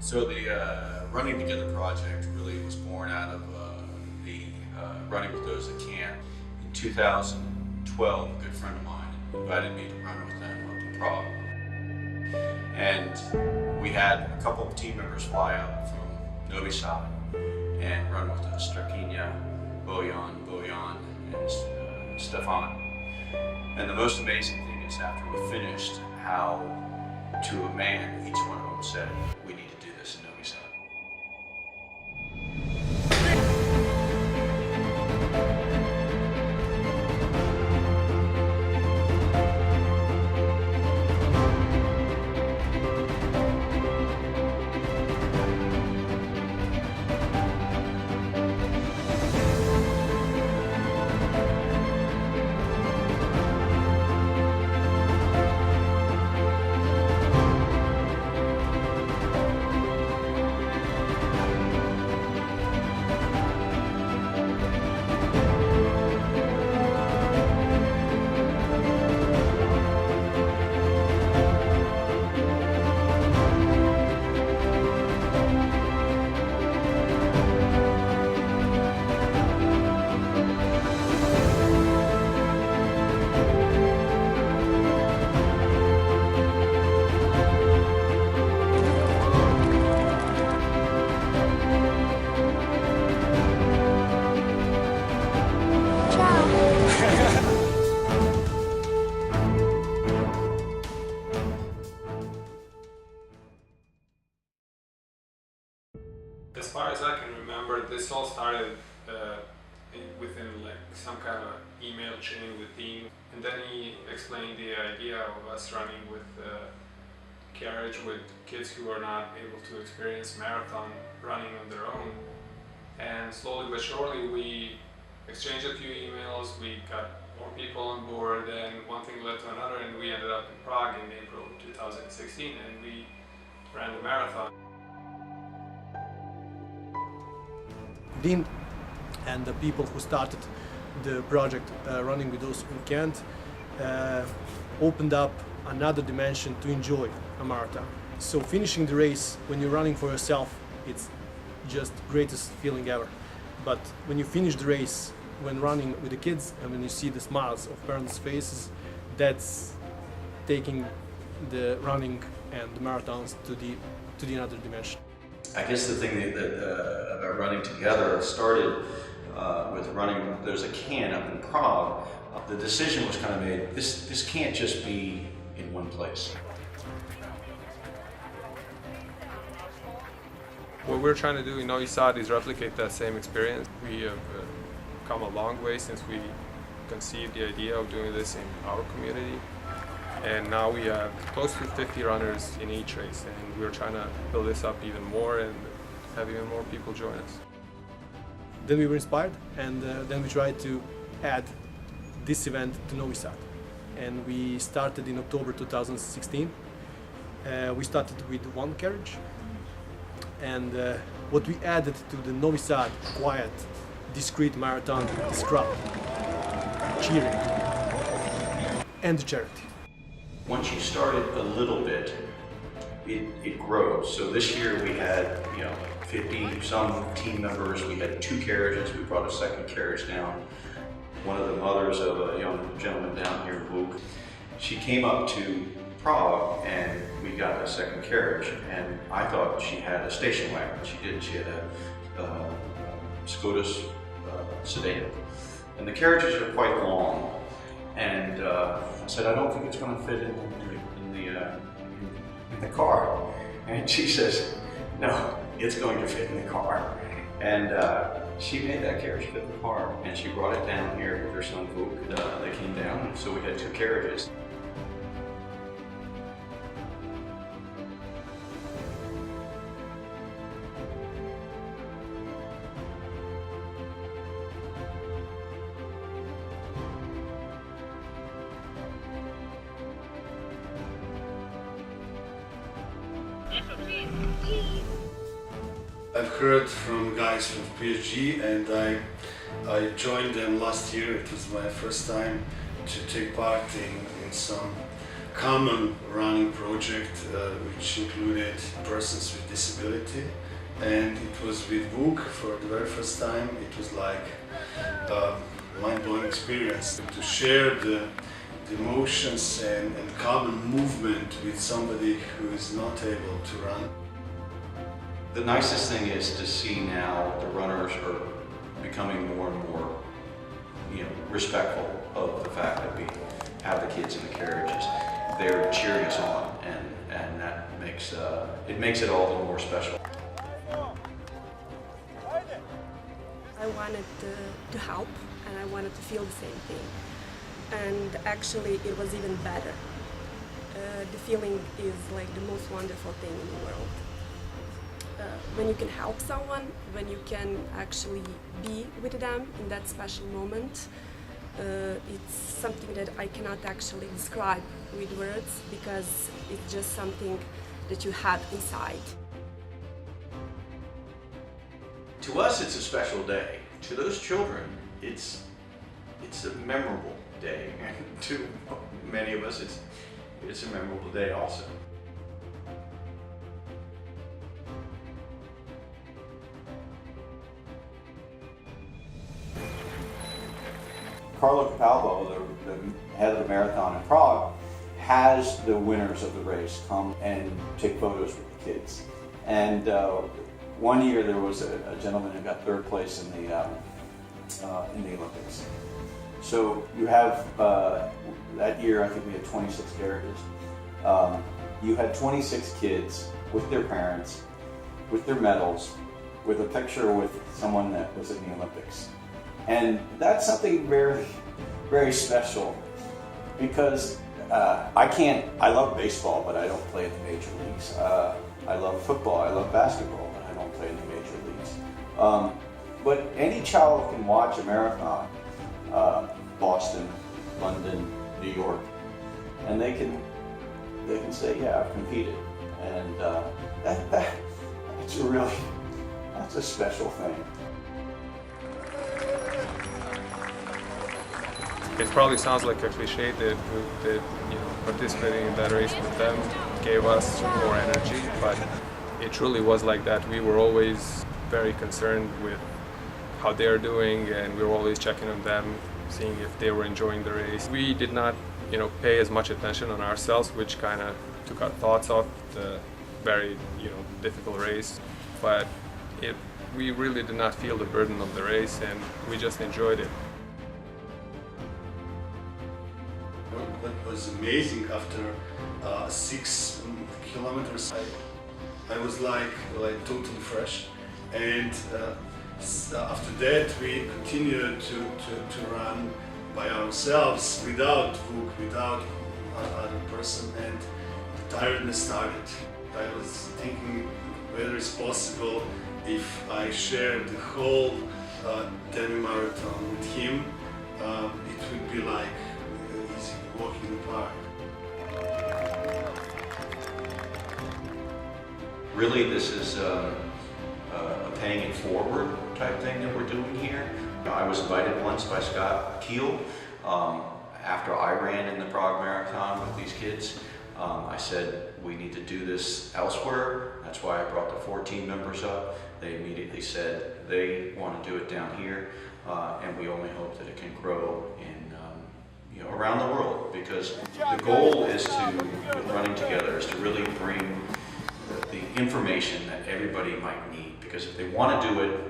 So the Running Together project really was born out of the Running with Those That Can. In 2012, a good friend of mine invited me to run with them up in Prague. And we had a couple of team members fly out from Novi Sad and run with us, Strakinia, Bojan, and Stefan. And the most amazing thing is after we finished, how to a man, each one of them said, we need to do this in Novi Sad. As far as I can remember, this all started within like some kind of email chain with Dean, and then he explained the idea of us running with carriage with kids who are not able to experience marathon running on their own. And slowly but surely we exchanged a few emails, we got more people on board, and one thing led to another, and we ended up in Prague in April 2016, and we ran the marathon. Dean and the people who started the project Running with Those Who Can't opened up another dimension to enjoy a marathon. So finishing the race when you're running for yourself, it's just greatest feeling ever. But when you finish the race, when running with the kids and when you see the smiles of parents' faces, that's taking the running and the marathons to the another dimension. I guess the thing that about Running Together started with running. There's a can up in Prague. The decision was kind of made. This can't just be in one place. What we're trying to do in Novi Sad is replicate that same experience. We have come a long way since we conceived the idea of doing this in our community. And now we have close to 50 runners in each race, and we're trying to build this up even more and have even more people join us. Then we were inspired, and then we tried to add this event to Novi Sad. And we started in October 2016. We started with one carriage, and what we added to the Novi Sad quiet, discreet marathon is crowd, cheering, and charity. Once you start it a little bit, it grows. So this year we had 50 some team members. We had 2 carriages. We brought a second carriage down. One of the mothers of a young gentleman down here, Luke, she came up to Prague and we got a second carriage. And I thought she had a station wagon. She didn't. She had a Skoda sedan. And the carriages are quite long. And I said, I don't think it's going to fit in the car. And she says, no, it's going to fit in the car. And she made that carriage fit in the car. And she brought it down here with her son Vuk. They came down, so we had 2 carriages. I've heard from guys from PSG, and I joined them last year. It was my first time to take part in some common running project which included persons with disability, and it was with WUK for the very first time. It was like a mind-blowing experience to share the emotions and common movement with somebody who is not able to run. The nicest thing is to see now the runners are becoming more and more, respectful of the fact that we have the kids in the carriages. They're cheering us on, and that makes it all the more special. I wanted to help, and I wanted to feel the same thing. And actually, it was even better. The feeling is like the most wonderful thing in the world. When you can help someone, when you can actually be with them in that special moment, it's something that I cannot actually describe with words, because it's just something that you have inside. To us, it's a special day. To those children, it's a memorable day. And to many of us, it's a memorable day also. Carlo Capalbo, the head of the marathon in Prague, has the winners of the race come and take photos with the kids. And one year there was a gentleman who got third place in the Olympics. So you have, that year I think we had 26 carriages. You had 26 kids with their parents, with their medals, with a picture with someone that was in the Olympics. And that's something very, very special, because I love baseball, but I don't play in the major leagues. I love football, I love basketball, but I don't play in the major leagues. But any child can watch a marathon, Boston, London, New York, and they can say, yeah, I've competed. And that's a special thing. It probably sounds like a cliche that participating in that race with them gave us more energy, but it truly was like that. We were always very concerned with how they're doing, and we were always checking on them, seeing if they were enjoying the race. We did not, pay as much attention on ourselves, which kind of took our thoughts off the very, difficult race. But we really did not feel the burden of the race, and we just enjoyed it. What was amazing, after 6 kilometers, I was like totally fresh, and after that we continued to run by ourselves without WUK, without other person, and the tiredness started. I was thinking whether it's possible if I shared the whole Demi-marathon with him, it would be like easy walk in the park. Really, this is a paying it forward type thing that we're doing here. I was invited once by Scott Keel after I ran in the Prague Marathon with these kids. I said, we need to do this elsewhere. That's why I brought the 14 members up. They immediately said they want to do it down here, and we only hope that it can grow in around the world, because the goal is to, running together, is to really bring the information that everybody might need, because if they want to do it,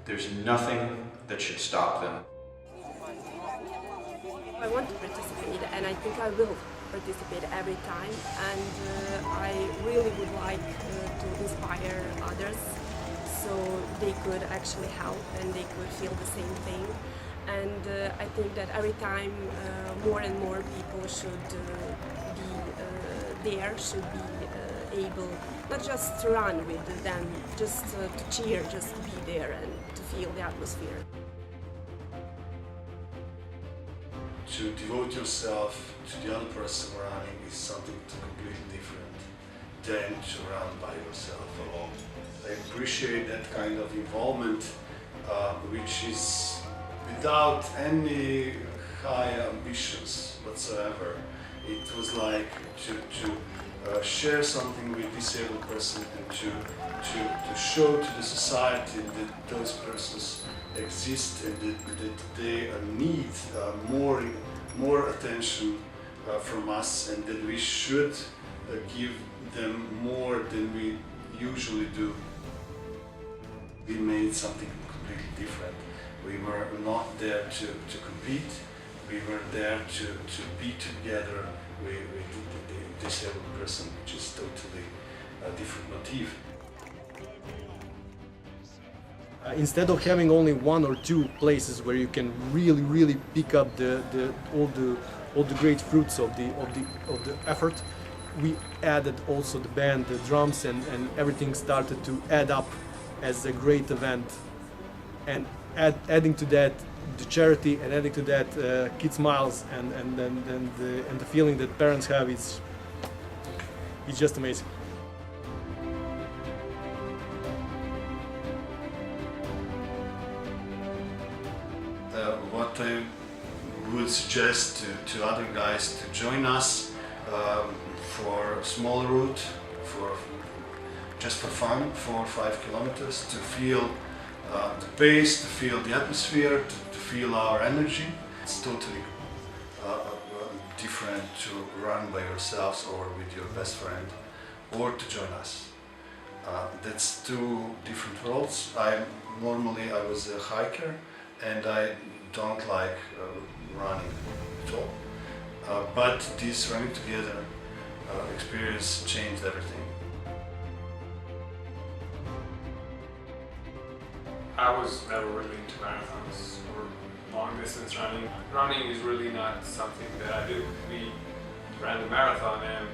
there's nothing that should stop them. I want to participate, and I think I will participate every time, and I really would like to inspire others so they could actually help and they could feel the same thing. And I think that every time more and more people should be there, should be able not just to run with them, just to cheer, just to be there and to feel the atmosphere. To devote yourself to the other person running is something completely different than to run by yourself alone. I appreciate that kind of involvement, which is without any high ambitions whatsoever. It was like to share something with disabled person and to show to the society that those persons exist and that they need more attention from us, and that we should give them more than we usually do. We made something completely different. We were not there to compete. We were there to be together with the disabled person, which is totally a different motif. Instead of having only one or two places where you can really pick up all the great fruits of the effort, we added also the band, the drums, and everything started to add up as a great event. And adding to that the charity, and adding to that Kid Smiles, and the feeling that parents have, it's just amazing. What I would suggest to other guys to join us for a small route, just for fun, 4 or 5 kilometers, to feel the pace, to feel the atmosphere, to feel our energy. It's totally different to run by yourselves or with your best friend, or to join us. That's 2 different worlds. Normally I was a hiker, and I don't like running at all. But this running together experience changed everything. I was never really into marathons or long distance running. Running is really not something that I do. We ran the marathon, and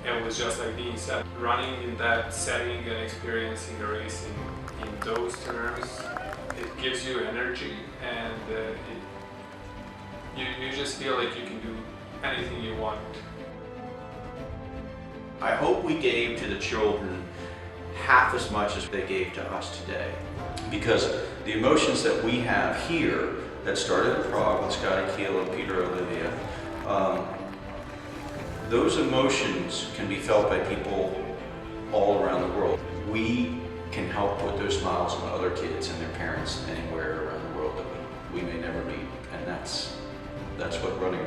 it was just like Dean said, running in that setting and experiencing a race in those terms, it gives you energy, and you just feel like you can do anything you want. I hope we gave to the children half as much as they gave to us today. Because the emotions that we have here, that started in Prague with Scotty Keel and Peter Olivia, those emotions can be felt by people all around the world. We can help put those smiles on other kids and their parents anywhere around the world that we may never meet. And that's what running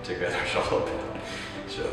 together is all about. So